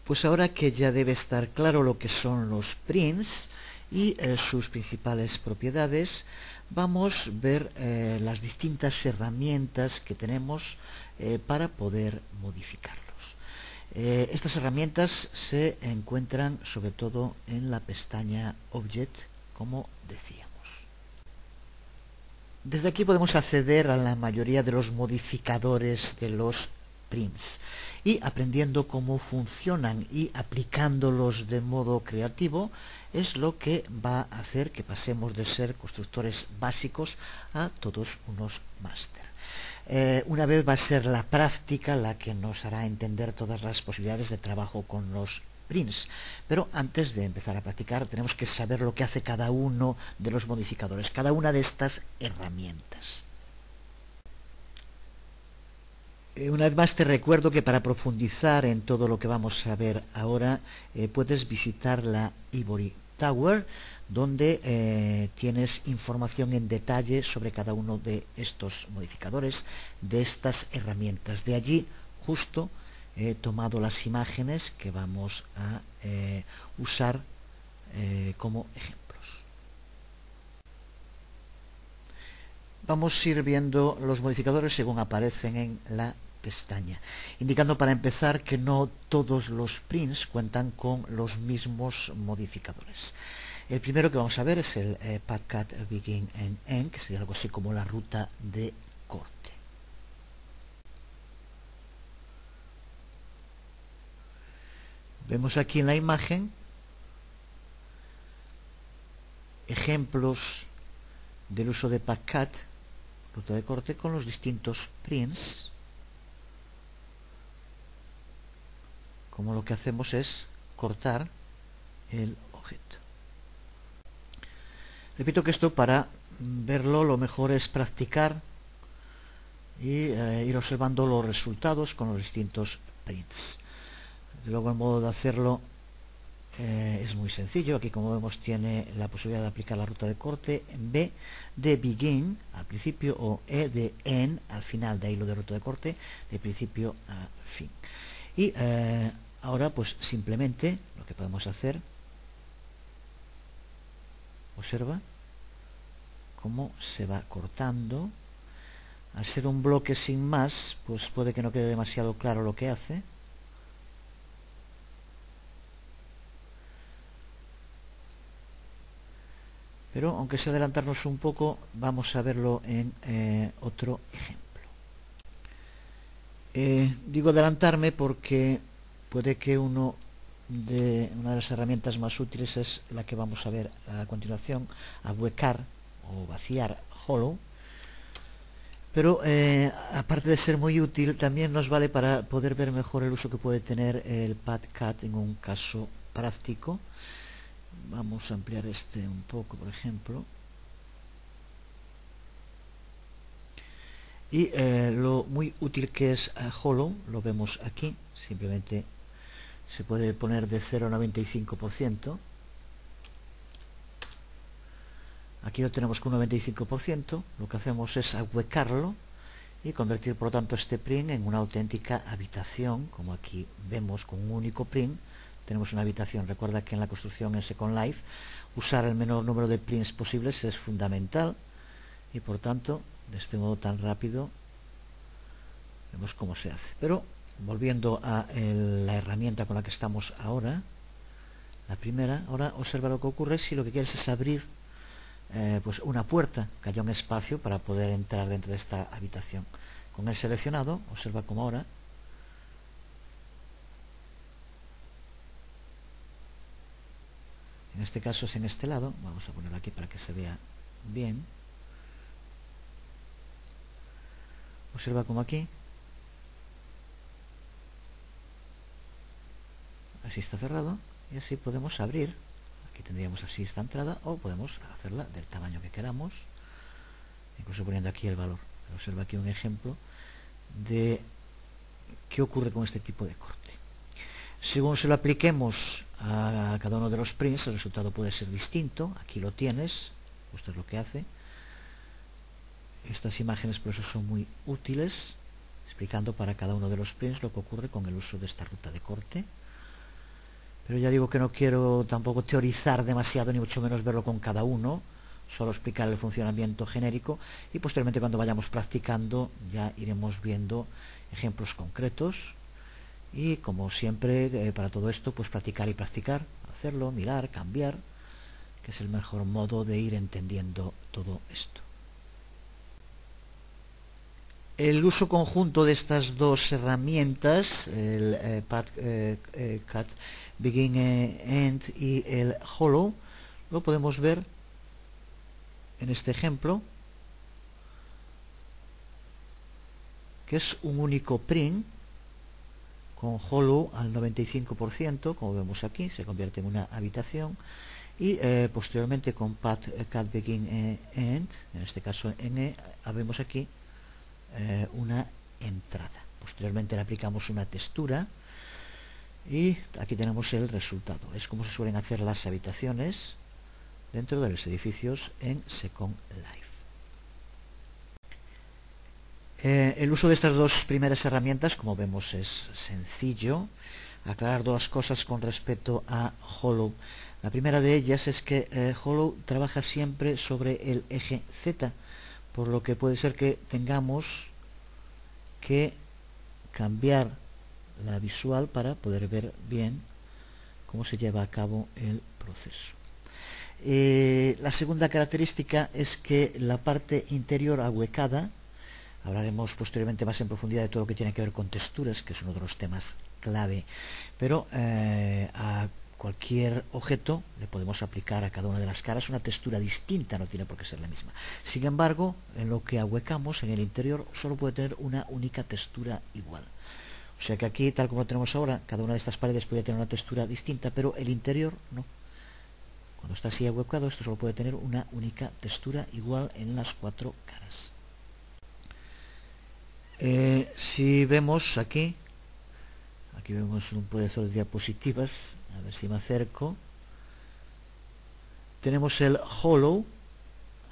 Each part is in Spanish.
Pues ahora que ya debe estar claro lo que son los prints y sus principales propiedades, vamos a ver las distintas herramientas que tenemos para poder modificarlos. Estas herramientas se encuentran sobre todo en la pestaña Object, como decíamos. Desde aquí podemos acceder a la mayoría de los modificadores de los prints y aprendiendo cómo funcionan y aplicándolos de modo creativo es lo que va a hacer que pasemos de ser constructores básicos a todos unos máster. Una vez va a ser la práctica la que nos hará entender todas las posibilidades de trabajo con los prints, pero antes de empezar a practicar tenemos que saber lo que hace cada uno de los modificadores, cada una de estas herramientas. Una vez más te recuerdo que para profundizar en todo lo que vamos a ver ahora puedes visitar la Ivory Tower, donde tienes información en detalle sobre cada uno de estos modificadores, de estas herramientas. De allí justo he tomado las imágenes que vamos a usar como ejemplos. Vamos a ir viendo los modificadores según aparecen en la pestaña, indicando para empezar que no todos los prints cuentan con los mismos modificadores. El primero que vamos a ver es el Path Begin and End, que sería algo así como la ruta de corte. Vemos aquí en la imagen ejemplos del uso de Path, ruta de corte, con los distintos prints. Como lo que hacemos es cortar el objeto. Repito que esto, para verlo, lo mejor es practicar y ir observando los resultados con los distintos prints. Luego el modo de hacerlo es muy sencillo. Aquí, como vemos, tiene la posibilidad de aplicar la ruta de corte, B de begin al principio o E de end al final, de ahí lo de ruta de corte, de principio a fin. Y ahora pues simplemente lo que podemos hacer, observa cómo se va cortando. Al ser un bloque sin más, pues puede que no quede demasiado claro lo que hace. Pero aunque sea adelantarnos un poco, vamos a verlo en otro ejemplo. Digo adelantarme porque puede que una de las herramientas más útiles es la que vamos a ver a continuación, ahuecar o vaciar hollow. Pero aparte de ser muy útil, también nos vale para poder ver mejor el uso que puede tener el PathCut en un caso práctico. Vamos a ampliar este un poco, por ejemplo. Y lo muy útil que es hollow lo vemos aquí. Simplemente se puede poner de 0 a 95%. Aquí lo tenemos con un 95%. Lo que hacemos es ahuecarlo y convertir, por lo tanto, este print en una auténtica habitación, como aquí vemos con un único print. Tenemos una habitación. Recuerda que en la construcción en Second Life usar el menor número de prints posibles es fundamental, y por tanto de este modo tan rápido vemos cómo se hace. Pero volviendo a la herramienta con la que estamos ahora, la primera, ahora observa lo que ocurre si lo que quieres es abrir pues una puerta, que haya un espacio para poder entrar dentro de esta habitación. Con el seleccionado, observa cómo ahora en este caso es en este lado. Vamos a ponerlo aquí para que se vea bien. Observa como aquí, así está cerrado, y así podemos abrir. Aquí tendríamos así esta entrada, o podemos hacerla del tamaño que queramos, incluso poniendo aquí el valor. Observa aquí un ejemplo de qué ocurre con este tipo de corte. Según se lo apliquemos a cada uno de los prints, el resultado puede ser distinto. Aquí lo tienes, esto es lo que hace. Estas imágenes por eso son muy útiles, explicando para cada uno de los prints lo que ocurre con el uso de esta ruta de corte. pero ya digo que no quiero tampoco teorizar demasiado, ni mucho menos verlo con cada uno, solo explicar el funcionamiento genérico, y posteriormente cuando vayamos practicando ya iremos viendo ejemplos concretos, y como siempre para todo esto pues practicar y practicar, hacerlo, mirar, cambiar, que es el mejor modo de ir entendiendo todo esto. El uso conjunto de estas dos herramientas, el Cut Begin End y el Hollow, lo podemos ver en este ejemplo, que es un único print con Hollow al 95%, como vemos aquí, se convierte en una habitación, y posteriormente con Cut Begin End, en este caso en abrimos aquí una entrada. Posteriormente le aplicamos una textura y aquí tenemos el resultado. Es como se suelen hacer las habitaciones dentro de los edificios en Second Life. El uso de estas dos primeras herramientas, como vemos, es sencillo. Aclarar dos cosas con respecto a Hollow. La primera de ellas es que Hollow trabaja siempre sobre el eje Z, por lo que puede ser que tengamos que cambiar la visual para poder ver bien cómo se lleva a cabo el proceso. La segunda característica es que la parte interior ahuecada, hablaremos posteriormente más en profundidad de todo lo que tiene que ver con texturas, que es uno de los temas clave, pero a cualquier objeto le podemos aplicar a cada una de las caras una textura distinta, no tiene por qué ser la misma. Sin embargo, en lo que ahuecamos en el interior solo puede tener una única textura igual. O sea que aquí, tal como lo tenemos ahora, cada una de estas paredes puede tener una textura distinta, pero el interior no. Cuando está así ahuecado, esto solo puede tener una única textura igual en las cuatro caras. Si vemos aquí vemos un proyector de diapositivas, a ver si me acerco. Tenemos el Hollow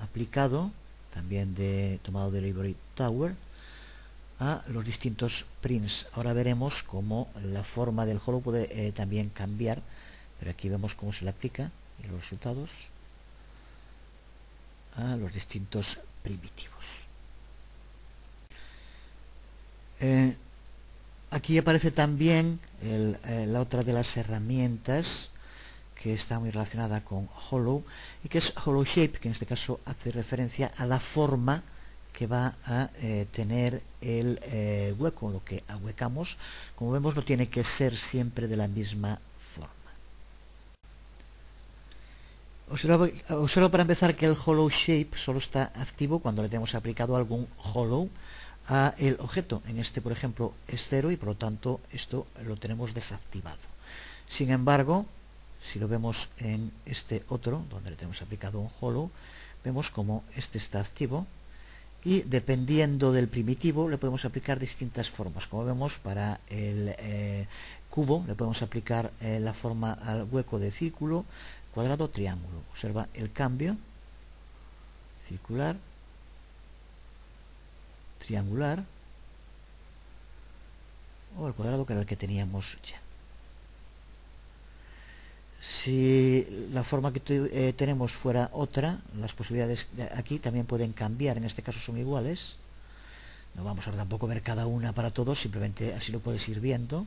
aplicado, también tomado de Ivory Tower, a los distintos prints. Ahora veremos cómo la forma del Hollow puede también cambiar, pero aquí vemos cómo se le aplica y los resultados a los distintos primitivos. Aquí aparece también la otra de las herramientas que está muy relacionada con Hollow, y que es Hollow Shape, que en este caso hace referencia a la forma que va a tener el hueco, lo que ahuecamos. Como vemos, no tiene que ser siempre de la misma forma. Observo para empezar que el Hollow Shape solo está activo cuando le tenemos aplicado algún Hollow a el objeto. En este, por ejemplo, es 0 y por lo tanto esto lo tenemos desactivado. Sin embargo, si lo vemos en este otro, donde le tenemos aplicado un Hollow, vemos como este está activo, y dependiendo del primitivo le podemos aplicar distintas formas. Como vemos, para el cubo le podemos aplicar la forma al hueco de círculo, cuadrado, triángulo. Observa el cambio: circular, triangular, o el cuadrado, que era el que teníamos ya. Si la forma que tenemos fuera otra, las posibilidades de aquí también pueden cambiar. En este caso son iguales. No vamos a tampoco ver cada una para todos, simplemente así lo puedes ir viendo.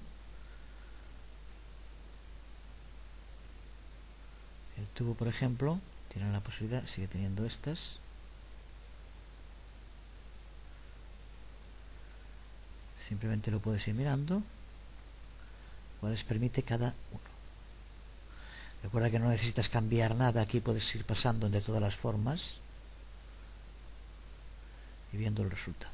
El tubo, por ejemplo, tiene la posibilidad, sigue teniendo estas. Simplemente lo puedes ir mirando, cuáles permite cada uno. Recuerda que no necesitas cambiar nada, aquí puedes ir pasando de todas las formas y viendo el resultado.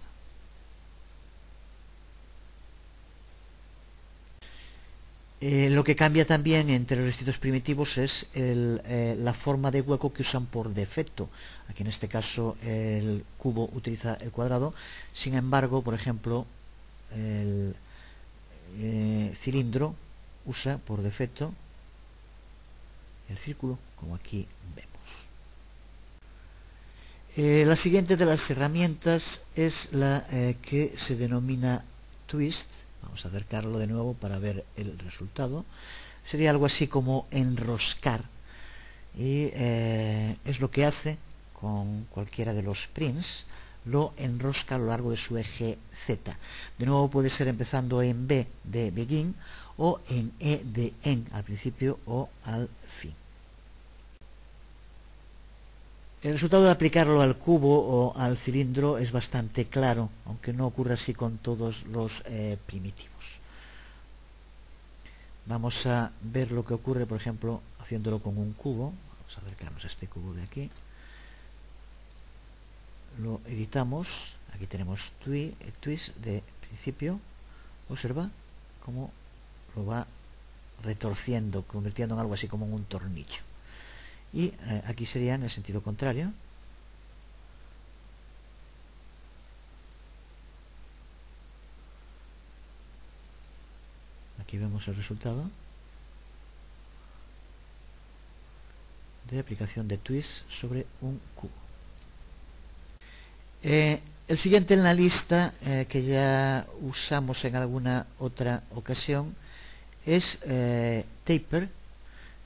Lo que cambia también entre los distintos primitivos es la forma de hueco que usan por defecto. Aquí en este caso el cubo utiliza el cuadrado, sin embargo, por ejemplo, el cilindro usa por defecto el círculo, como aquí vemos. La siguiente de las herramientas es la que se denomina Twist. Vamos a acercarlo de nuevo para ver el resultado. sería algo así como enroscar, y es lo que hace con cualquiera de los prints, lo enrosca a lo largo de su eje Z. De nuevo puede ser empezando en B de begin o en E de end, al principio o al fin. El resultado de aplicarlo al cubo o al cilindro es bastante claro, aunque no ocurre así con todos los primitivos. Vamos a ver lo que ocurre, por ejemplo, haciéndolo con un cubo. Vamos a acercarnos a este cubo de aquí. Lo editamos. Aquí tenemos twist de principio. Observa cómo lo va retorciendo, convirtiendo en algo así como en un tornillo. Y aquí sería en el sentido contrario. Aquí vemos el resultado de aplicación de twist sobre un cubo. El siguiente en la lista, que ya usamos en alguna otra ocasión, es taper.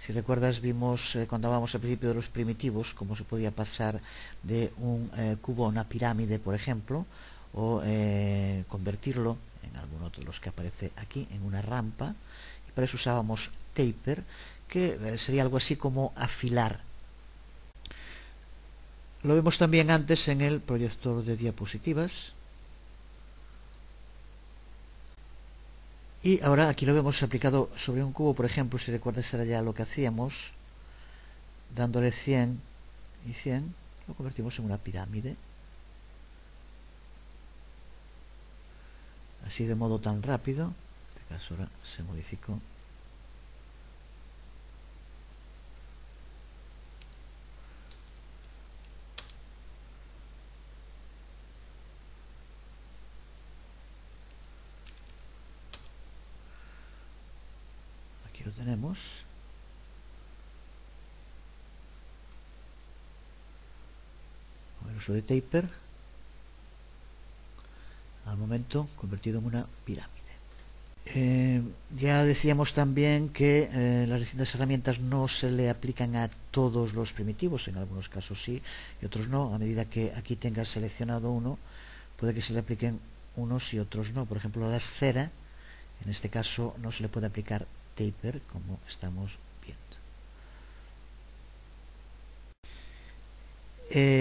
Si recuerdas, vimos cuando hablábamos al principio de los primitivos cómo se podía pasar de un cubo a una pirámide, por ejemplo, o convertirlo en alguno de los que aparece aquí en una rampa, y para eso usábamos taper, que sería algo así como afilar. Lo vemos también antes en el proyector de diapositivas. Y ahora aquí lo vemos aplicado sobre un cubo, por ejemplo, si recuerdas era ya lo que hacíamos, dándole 100 y 100, lo convertimos en una pirámide. Así de modo tan rápido. En este caso ahora se modificó. Aquí lo tenemos. Con el uso de taper, al momento convertido en una pirámide. Ya decíamos también que las distintas herramientas no se le aplican a todos los primitivos, en algunos casos sí y otros no. A medida que aquí tengas seleccionado uno, puede que se le apliquen unos y otros no. Por ejemplo, la esfera, en este caso no se le puede aplicar taper, como estamos viendo.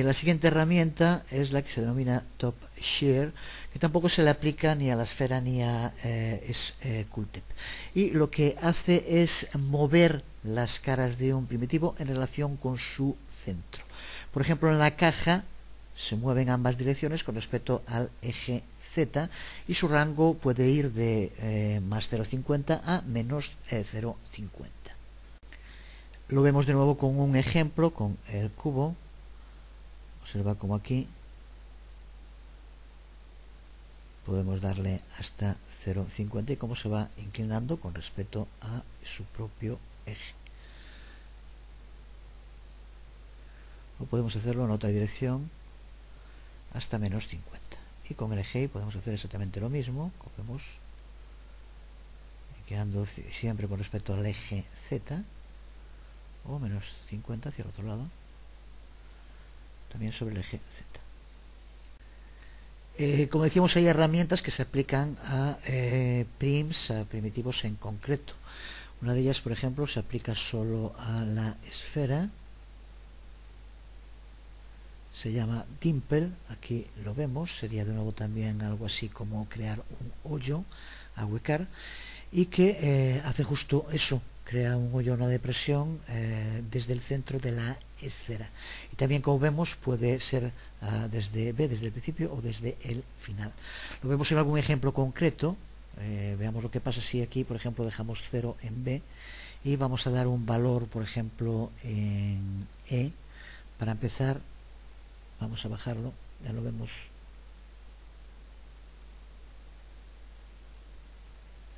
La siguiente herramienta es la que se denomina Top Shear, que tampoco se le aplica ni a la esfera ni a Sculptep. Y lo que hace es mover las caras de un primitivo en relación con su centro. Por ejemplo, en la caja se mueven ambas direcciones con respecto al eje Z, y su rango puede ir de más 0,50 a menos 0,50. Lo vemos de nuevo con un ejemplo, con el cubo. Observa como aquí podemos darle hasta 0,50 y cómo se va inclinando con respecto a su propio eje. O podemos hacerlo en otra dirección hasta menos 50. Y con el eje podemos hacer exactamente lo mismo. Cogemos, inclinando siempre con respecto al eje Z, o menos 50 hacia el otro lado, también sobre el eje Z. Como decíamos, hay herramientas que se aplican a prims, a primitivos en concreto. Una de ellas, por ejemplo, se aplica solo a la esfera. Se llama Dimple. Aquí lo vemos. Sería de nuevo también algo así como crear un hoyo, ahuecar, y que hace justo eso. Crea un hoyo, una depresión desde el centro de la esfera. Y también, como vemos, puede ser desde B, desde el principio, o desde el final. Lo vemos en algún ejemplo concreto. Veamos lo que pasa si aquí, por ejemplo, dejamos 0 en B y vamos a dar un valor, por ejemplo, en E. Para empezar, vamos a bajarlo. Ya lo vemos.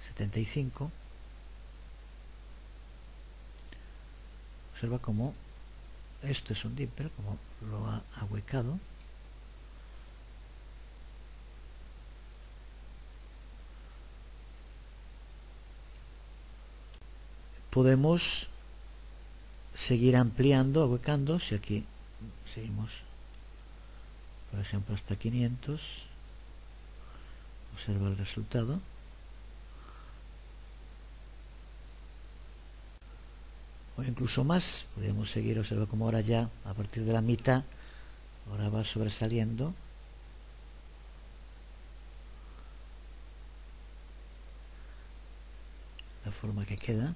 75. Observa cómo esto es un dimple, como lo ha ahuecado. podemos seguir ampliando, ahuecando. Si aquí seguimos, por ejemplo, hasta 500, observa el resultado. O incluso más, podríamos seguir, observa como ahora ya, a partir de la mitad, ahora va sobresaliendo. La forma que queda.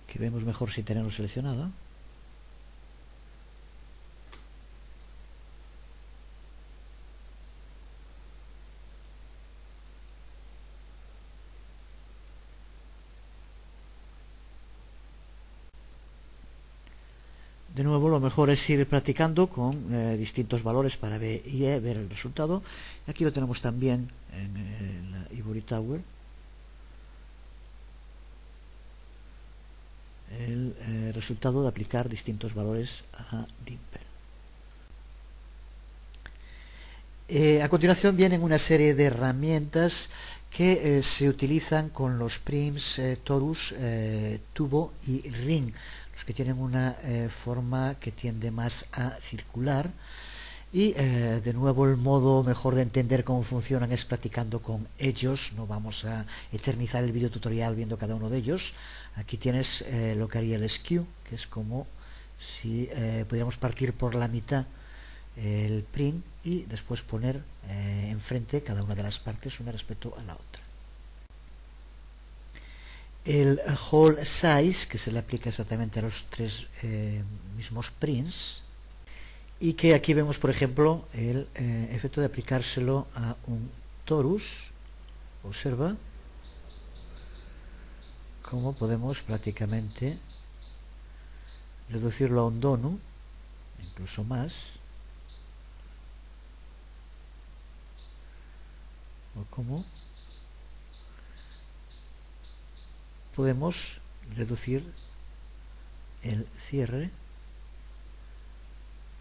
Que vemos mejor sin tenerlo seleccionado. De nuevo, lo mejor es ir practicando con distintos valores para ver el resultado. Aquí lo tenemos también en la Ivory Tower. El resultado de aplicar distintos valores a Dimper. A continuación vienen una serie de herramientas que se utilizan con los prims torus, tubo y ring, los que tienen una forma que tiende más a circular. Y de nuevo, el modo mejor de entender cómo funcionan es practicando con ellos. No vamos a eternizar el video tutorial viendo cada uno de ellos. Aquí tienes lo que haría el skew, que es como si pudiéramos partir por la mitad el print y después poner enfrente cada una de las partes una respecto a la otra. El whole size, que se le aplica exactamente a los tres mismos prints, y que aquí vemos, por ejemplo, el efecto de aplicárselo a un torus. Observa cómo podemos prácticamente reducirlo a un donu, incluso más, o cómo podemos reducir el cierre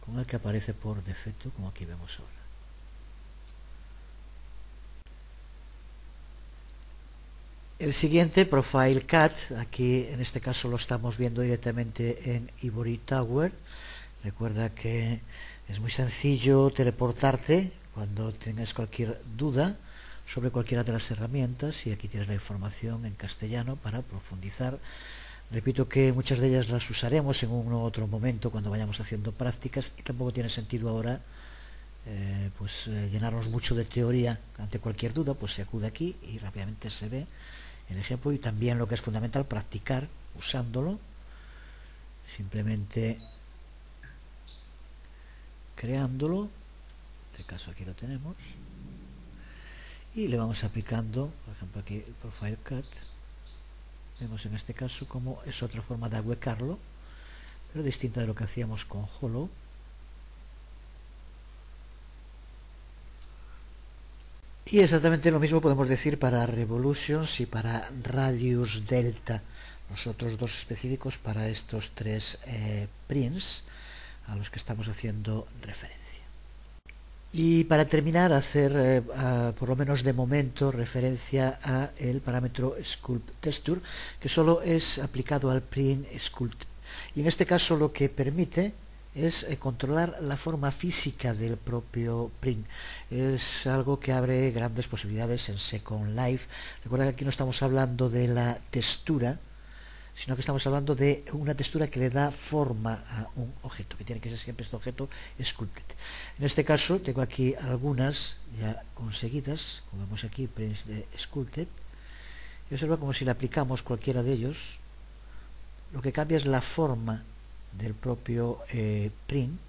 con el que aparece por defecto, como aquí vemos ahora. El siguiente, Profile Cut, aquí en este caso lo estamos viendo directamente en Ivory Tower. Recuerda que es muy sencillo teleportarte cuando tengas cualquier duda sobre cualquiera de las herramientas, y aquí tienes la información en castellano para profundizar. Repito que muchas de ellas las usaremos en un u otro momento cuando vayamos haciendo prácticas, y tampoco tiene sentido ahora llenarnos mucho de teoría. Ante cualquier duda pues se acude aquí y rápidamente se ve el ejemplo, y también lo que es fundamental, practicar usándolo, simplemente creándolo. En este caso aquí lo tenemos y le vamos aplicando, por ejemplo aquí el Profile Cut. Vemos en este caso como es otra forma de ahuecarlo, pero distinta de lo que hacíamos con Hollow. Y exactamente lo mismo podemos decir para Revolutions y para Radius Delta, los otros dos específicos para estos tres prints a los que estamos haciendo referencia. Y para terminar, hacer por lo menos de momento referencia a el parámetro Sculpt Texture, que solo es aplicado al print Sculpt, y en este caso lo que permite es controlar la forma física del propio print. Es algo que abre grandes posibilidades en Second Life. Recuerda que aquí no estamos hablando de la textura, sino que estamos hablando de una textura que le da forma a un objeto, que tiene que ser siempre este objeto sculpted. En este caso tengo aquí algunas ya conseguidas, como vemos aquí, prints de sculpted, y observa como si le aplicamos cualquiera de ellos, lo que cambia es la forma del propio print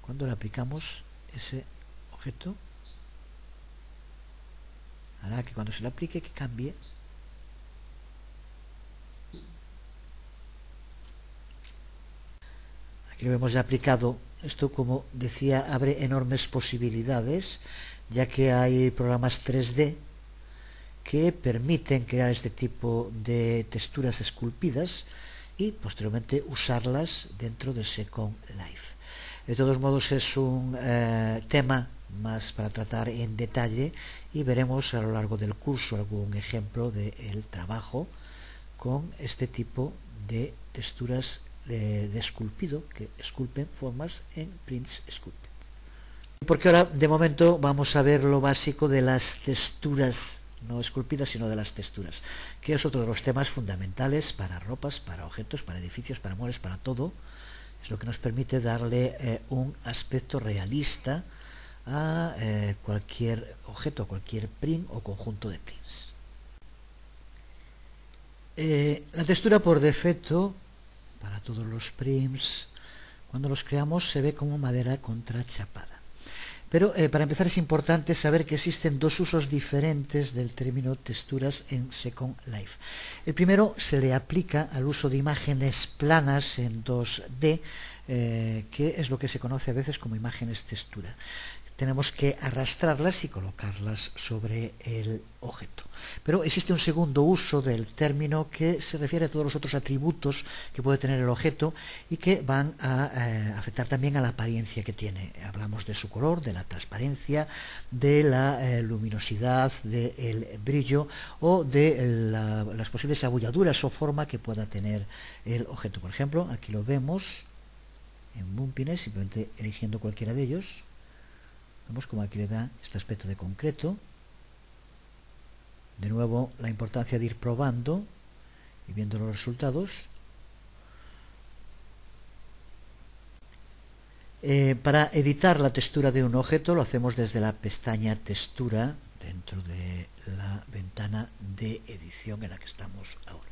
cuando le aplicamos ese objeto. Hará que cuando se le aplique que cambie. Aquí lo hemos ya aplicado. Esto, como decía, abre enormes posibilidades, ya que hay programas 3D que permiten crear este tipo de texturas esculpidas, y posteriormente usarlas dentro de Second Life. De todos modos es un tema más para tratar en detalle y veremos a lo largo del curso algún ejemplo del trabajo con este tipo de texturas de esculpido que esculpen formas en Prints Sculpted. Porque ahora de momento vamos a ver lo básico de las texturas no esculpidas sino de las texturas, que es otro de los temas fundamentales para ropas, para objetos, para edificios, para muebles, para todo. Es lo que nos permite darle un aspecto realista a cualquier objeto, cualquier print o conjunto de prints. La textura por defecto para todos los prints, cuando los creamos se ve como madera contrachapada. Pero para empezar es importante saber que existen dos usos diferentes del término texturas en Second Life. El primero se le aplica al uso de imágenes planas en 2D, que es lo que se conoce a veces como imágenes textura. Tenemos que arrastrarlas y colocarlas sobre el objeto. Pero existe un segundo uso del término que se refiere a todos los otros atributos que puede tener el objeto y que van a afectar también a la apariencia que tiene. Hablamos de su color, de la transparencia, de la luminosidad, del brillo o de las posibles abolladuras o forma que pueda tener el objeto. Por ejemplo, aquí lo vemos en Bumpiness, simplemente eligiendo cualquiera de ellos. Vemos como aquí le da este aspecto de concreto. De nuevo, la importancia de ir probando y viendo los resultados. Para editar la textura de un objeto lo hacemos desde la pestaña Textura dentro de la ventana de edición en la que estamos ahora.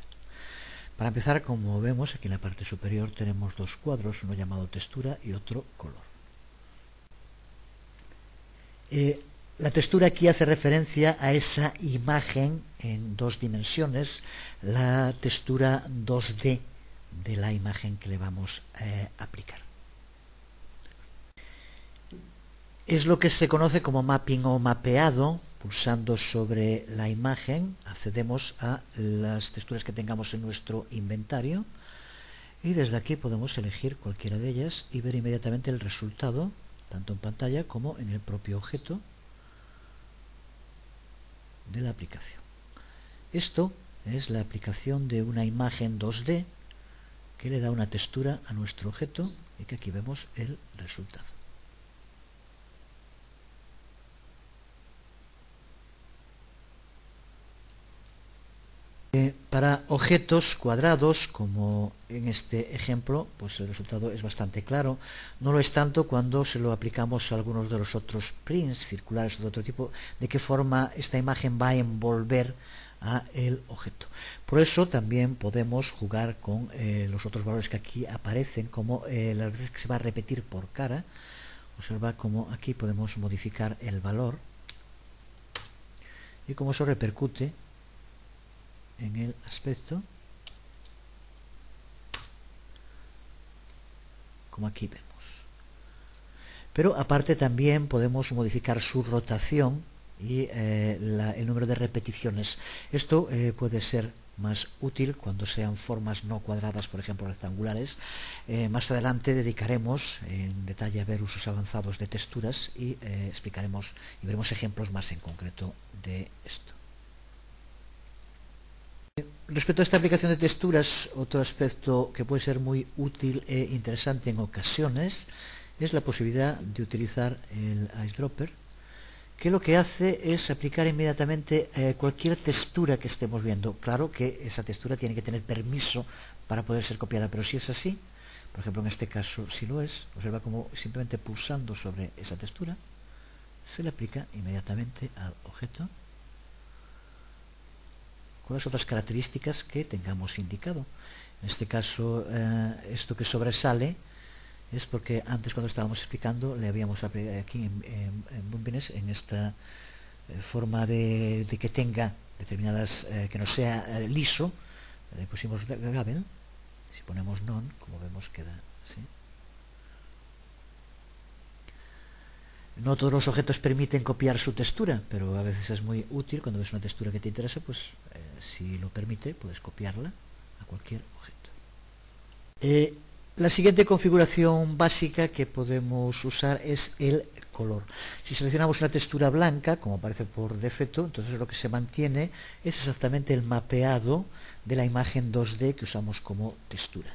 Para empezar, como vemos, aquí en la parte superior tenemos dos cuadros, uno llamado Textura y otro Color. La textura aquí hace referencia a esa imagen en dos dimensiones, la textura 2D de la imagen que le vamos a aplicar. Es lo que se conoce como mapping o mapeado. Pulsando sobre la imagen accedemos a las texturas que tengamos en nuestro inventario y desde aquí podemos elegir cualquiera de ellas y ver inmediatamente el resultado tanto en pantalla como en el propio objeto de la aplicación. Esto es la aplicación de una imagen 2D que le da una textura a nuestro objeto y que aquí vemos el resultado. Para objetos cuadrados, como en este ejemplo, pues el resultado es bastante claro. No lo es tanto cuando se lo aplicamos a algunos de los otros prints circulares o de otro tipo, de qué forma esta imagen va a envolver a el objeto. Por eso también podemos jugar con los otros valores que aquí aparecen, como las veces que se va a repetir por cara. Observa cómo aquí podemos modificar el valor y cómo eso repercute en el aspecto, como aquí vemos. Pero aparte también podemos modificar su rotación y el número de repeticiones. Esto puede ser más útil cuando sean formas no cuadradas, por ejemplo rectangulares. Más adelante dedicaremos en detalle a ver usos avanzados de texturas y explicaremos y veremos ejemplos más en concreto de esto. Respecto a esta aplicación de texturas, otro aspecto que puede ser muy útil e interesante en ocasiones es la posibilidad de utilizar el eyedropper, que lo que hace es aplicar inmediatamente cualquier textura que estemos viendo. Claro que esa textura tiene que tener permiso para poder ser copiada, pero si es así, por ejemplo en este caso si lo es, observa como simplemente pulsando sobre esa textura se le aplica inmediatamente al objeto con las otras características que tengamos indicado. En este caso, esto que sobresale es porque antes cuando estábamos explicando le habíamos aplicado aquí en Bumpiness, en esta forma de que tenga determinadas, que no sea liso, le pusimos gravel. Si ponemos none, como vemos queda así. No todos los objetos permiten copiar su textura, pero a veces es muy útil cuando ves una textura que te interesa, pues si lo permite puedes copiarla a cualquier objeto. La siguiente configuración básica que podemos usar es el color. Si seleccionamos una textura blanca, como aparece por defecto, entonces lo que se mantiene es exactamente el mapeado de la imagen 2D que usamos como textura.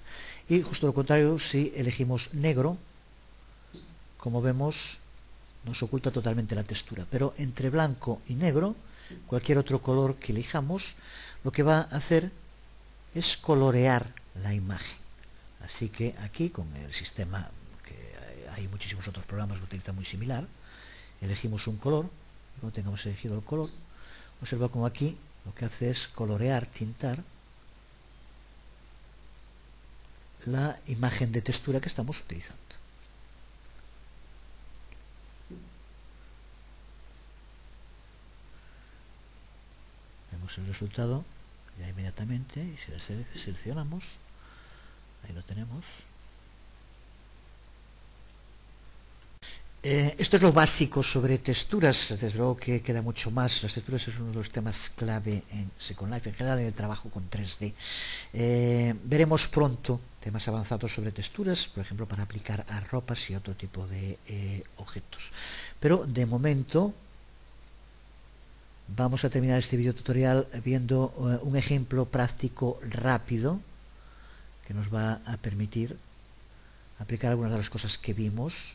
Y justo lo contrario, si elegimos negro, como vemos, nos oculta totalmente la textura. Pero entre blanco y negro, cualquier otro color que elijamos, lo que va a hacer es colorear la imagen. Así que aquí, con el sistema, que hay muchísimos otros programas que utilizan muy similar, elegimos un color, y cuando tengamos elegido el color, observa como aquí lo que hace es colorear, tintar la imagen de textura que estamos utilizando. Vemos el resultado ya inmediatamente, y si lo seleccionamos, ahí lo tenemos. Esto es lo básico sobre texturas. Desde luego que queda mucho más. Las texturas es uno de los temas clave en Second Life, en general en el trabajo con 3D. Veremos pronto temas avanzados sobre texturas, por ejemplo para aplicar a ropas y otro tipo de objetos. Pero de momento vamos a terminar este video tutorial viendo un ejemplo práctico rápido que nos va a permitir aplicar algunas de las cosas que vimos,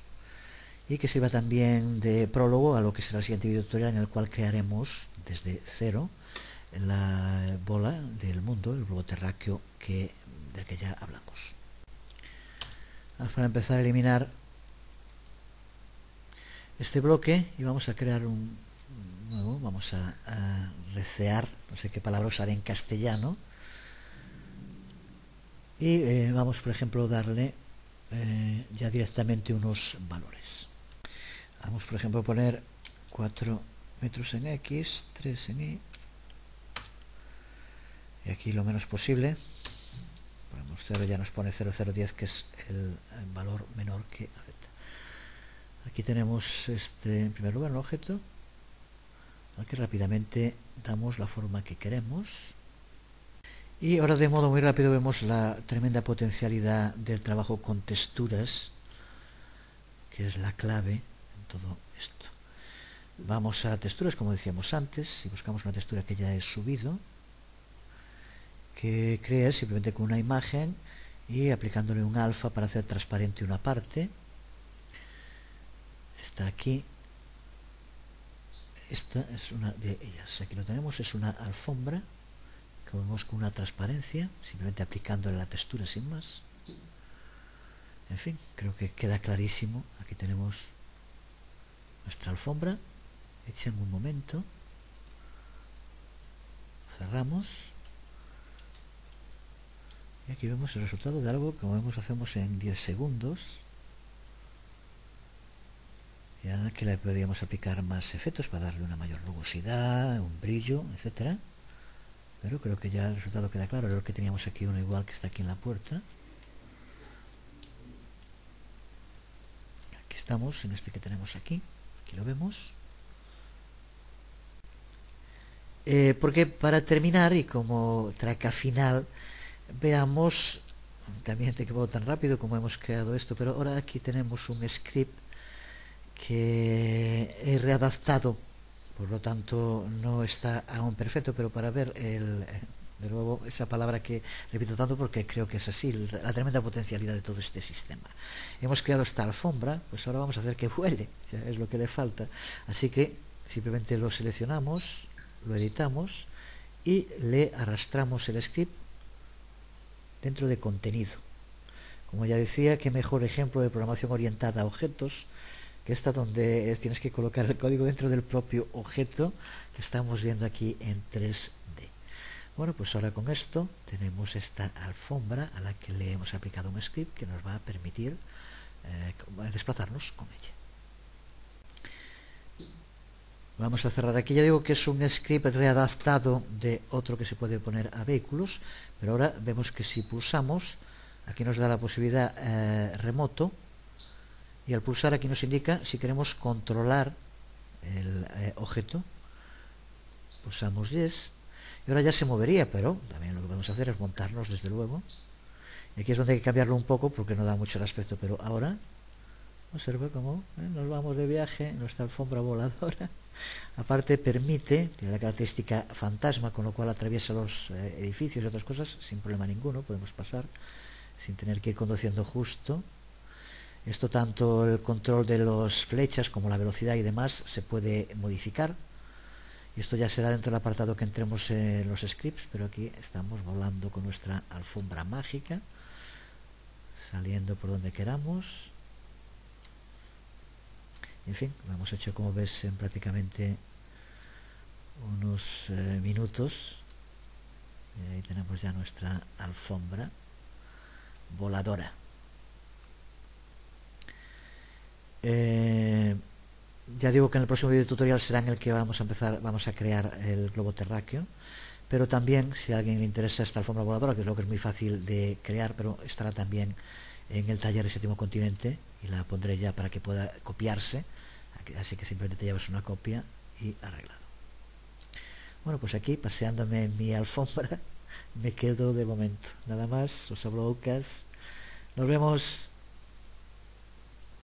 y que sirva también de prólogo a lo que será el siguiente video tutorial, en el cual crearemos desde cero la bola del mundo, el globo terráqueo del que ya hablamos. Vamos para empezar a eliminar este bloque y vamos a crear un nuevo. Vamos a recear, no sé qué palabra usar en castellano, y vamos, por ejemplo, a darle ya directamente unos valores. Vamos, por ejemplo, a poner 4 metros en X, 3 en Y, y aquí lo menos posible. Ponemos 0, ya nos pone 0010, que es el valor menor que acepta. Aquí tenemos en primer lugar un objeto al que rápidamente damos la forma que queremos. Y ahora, de modo muy rápido, vemos la tremenda potencialidad del trabajo con texturas, que es la clave en todo esto. Vamos a texturas, como decíamos antes, y buscamos una textura que ya he subido, que crea simplemente con una imagen y aplicándole un alfa para hacer transparente una parte. Está aquí. Esta es una de ellas. Aquí lo tenemos, es una alfombra que vemos con una transparencia, simplemente aplicándole la textura sin más. En fin, creo que queda clarísimo. Aquí tenemos nuestra alfombra hecha en un momento. Cerramos y aquí vemos el resultado de algo que, como vemos, hacemos en 10 segundos. Ya que le podríamos aplicar más efectos para darle una mayor rugosidad, un brillo, etcétera. Pero creo que ya el resultado queda claro. Creo que teníamos aquí uno igual que está aquí en la puerta. Aquí estamos, en este que tenemos aquí. Aquí lo vemos. Porque para terminar, y como traca final, veamos, también te quedo tan rápido como hemos creado esto, pero ahora aquí tenemos un script que he readaptado, por lo tanto no está aún perfecto, pero para ver de nuevo esa palabra que repito tanto porque creo que es así, la tremenda potencialidad de todo este sistema. Hemos creado esta alfombra, pues ahora vamos a hacer que vuele, es lo que le falta. Así que simplemente lo seleccionamos, lo editamos y le arrastramos el script dentro de contenido. Como ya decía, qué mejor ejemplo de programación orientada a objetos que esta, donde tienes que colocar el código dentro del propio objeto que estamos viendo aquí en 3D. Bueno, pues ahora con esto tenemos esta alfombra a la que le hemos aplicado un script que nos va a permitir desplazarnos con ella. Vamos a cerrar aquí. Ya digo que es un script readaptado de otro que se puede poner a vehículos, pero ahora vemos que si pulsamos, aquí nos da la posibilidad remoto, y al pulsar aquí nos indica si queremos controlar el objeto. Pulsamos yes y ahora ya se movería, pero también lo que podemos hacer es montarnos desde luego Aquí es donde hay que cambiarlo un poco porque no da mucho el aspecto, pero ahora observa cómo nos vamos de viaje en nuestra alfombra voladora. Aparte permite, tiene la característica fantasma, con lo cual atraviesa los edificios y otras cosas sin problema ninguno, podemos pasar sin tener que ir conduciendo justo. Esto, tanto el control de las flechas como la velocidad y demás, se puede modificar. Y esto ya será dentro del apartado que entremos en los scripts, pero aquí estamos volando con nuestra alfombra mágica, saliendo por donde queramos. En fin, lo hemos hecho, como ves, en prácticamente unos minutos. Y ahí tenemos ya nuestra alfombra voladora. Ya digo que en el próximo video tutorial será en el que vamos a crear el globo terráqueo, pero también, si a alguien le interesa esta alfombra voladora, que es lo que es muy fácil de crear, pero estará también en el taller de Séptimo Continente, y la pondré ya para que pueda copiarse, así que simplemente te llevas una copia y arreglado. Bueno, pues aquí, paseándome en mi alfombra, me quedo de momento. Nada más, os hablo Ocas. Nos vemos.